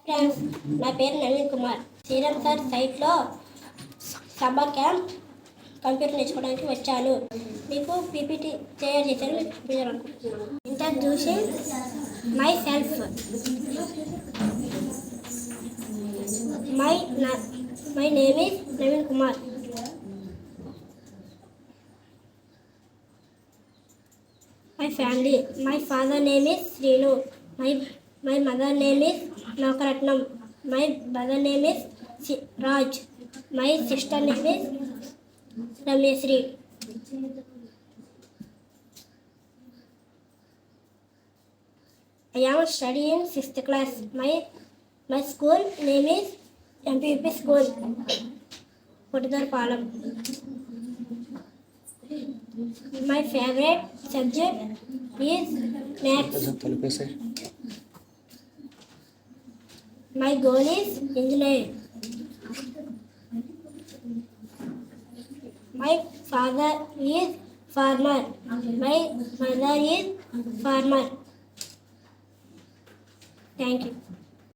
Friends, నా పేరు Naveen Kumar. Sriram sir సైట్లో సమ్మర్ క్యాంప్ కంప్యూటర్ నేర్చుకోవడానికి వచ్చాను. మీకు PPT తయారు చేశాను, మీకు చూపించాలనుకుంటున్నాను. Introducing my self. My name is Naveen Kumar. My family. My father name is Sriram. My mother name is Nakaratnam. My brother name is Raj. My sister name is Ramesri. I am studying 6th class. My school name is MPP School, Pottidorapalem. My favorite subject is maths. My goal is engineering. My father is farmer. My mother is farmer. Thank you.